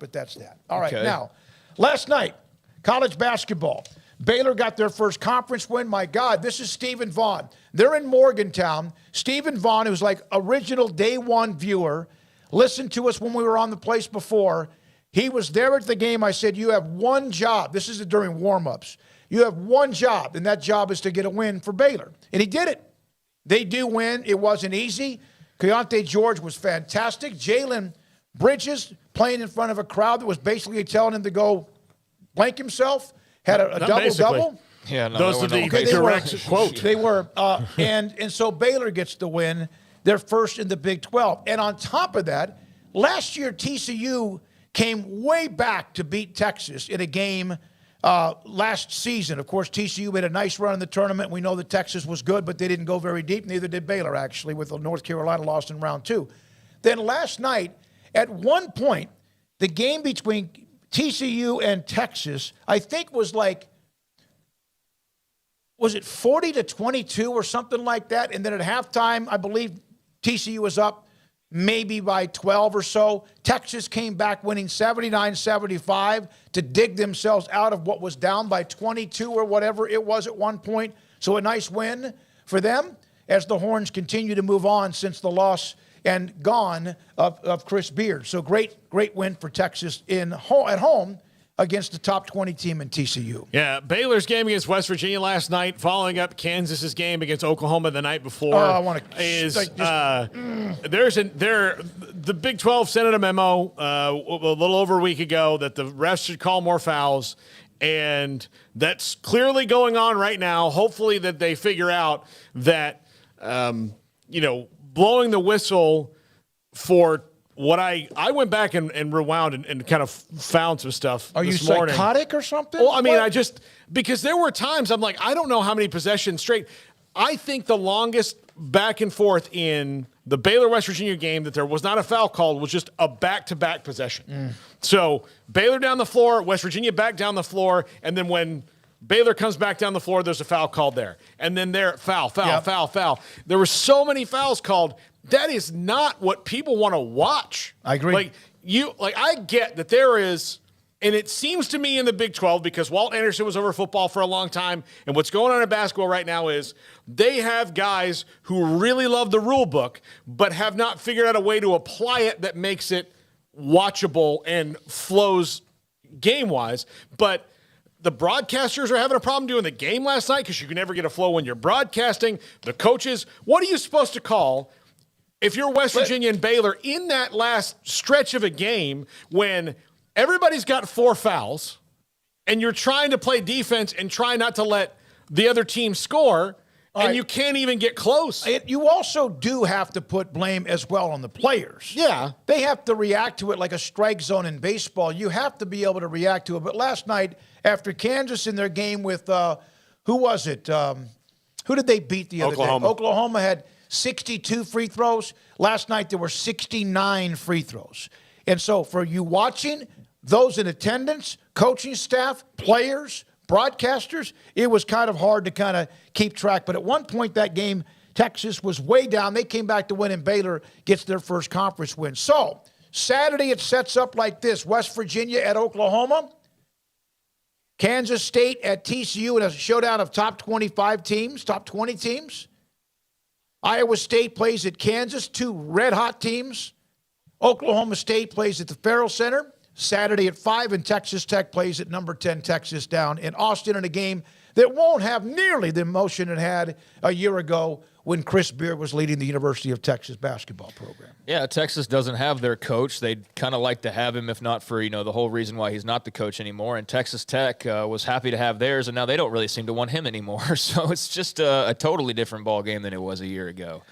but that's that. All right, Okay. now, last night, college basketball. Baylor got their first conference win. My God, this is Stephen Vaughn. They're in Morgantown. Stephen Vaughn, who's like original day one viewer, listened to us when we were on the place before. He was there at the game. I said, you have one job. This is during warm-ups. You have one job, and that job is to get a win for Baylor. And he did it. They do win. It wasn't easy. Keontae George was fantastic. Jalen Bridges, playing in front of a crowd that was basically telling him to go blank himself, had a double-double. Yeah, no, Those are the they direct were, quote. They were, and so Baylor gets the win. They're first in the Big 12. And on top of that, last year TCU came way back to beat Texas in a game last season. Of course, TCU made a nice run in the tournament. We know that Texas was good, but they didn't go very deep. Neither did Baylor, actually, with North Carolina lost in round 2. Then last night, at one point, the game between TCU and Texas, I think was it 40-22 or something like that? And then at halftime, I believe TCU was up maybe by 12 or so. Texas came back winning 79-75 to dig themselves out of what was down by 22 or whatever it was at one point. So a nice win for them as the Horns continue to move on since the loss and gone of Chris Beard. So great win for Texas at home against the top 20 team in TCU. Yeah, Baylor's game against West Virginia last night, following up Kansas's game against Oklahoma the night before. I want to the Big 12 sent out a memo a little over a week ago that the refs should call more fouls, and that's clearly going on right now. Hopefully that they figure out that blowing the whistle for what I went back and rewound and kind of found some stuff. Are you this morning. psychotic or something? Well, I mean, because there were times I'm like, I don't know how many possessions straight. I think the longest back and forth in the Baylor-West Virginia game that there was not a foul called was just a back-to-back possession. So Baylor down the floor, West Virginia back down the floor, and then when Baylor comes back down the floor, there's a foul called there. And then there, foul. There were so many fouls called. That is not what people want to watch. I agree. I get that there is, and it seems to me in the Big 12, because Walt Anderson was over football for a long time, and what's going on in basketball right now is they have guys who really love the rule book, but have not figured out a way to apply it that makes it watchable and flows game-wise. But the broadcasters are having a problem doing the game last night because you can never get a flow when you're broadcasting. The coaches, what are you supposed to call if you're West Virginia and Baylor in that last stretch of a game when everybody's got 4 fouls and you're trying to play defense and try not to let the other team score, and you can't even get close? You also do have to put blame as well on the players. Yeah. They have to react to it like a strike zone in baseball. You have to be able to react to it. But last night, after Kansas in their game with, who was it? Who did they beat the other day? Oklahoma had 62 free throws. Last night there were 69 free throws. And so for you watching, those in attendance, coaching staff, players, broadcasters, it was kind of hard to kind of keep track. But at one point that game, Texas was way down. They came back to win, and Baylor gets their first conference win. So Saturday it sets up like this: West Virginia at Oklahoma, Kansas State at TCU in a showdown of top 25 teams, top 20 teams. Iowa State plays at Kansas, 2 red-hot teams. Oklahoma State plays at the Farrell Center Saturday at 5, and Texas Tech plays at number 10 Texas down in Austin in a game that won't have nearly the emotion it had a year ago when Chris Beard was leading the University of Texas basketball program. Yeah, Texas doesn't have their coach. They'd kind of like to have him, if not for, the whole reason why he's not the coach anymore. And Texas Tech was happy to have theirs, and now they don't really seem to want him anymore. So it's just a totally different ball game than it was a year ago.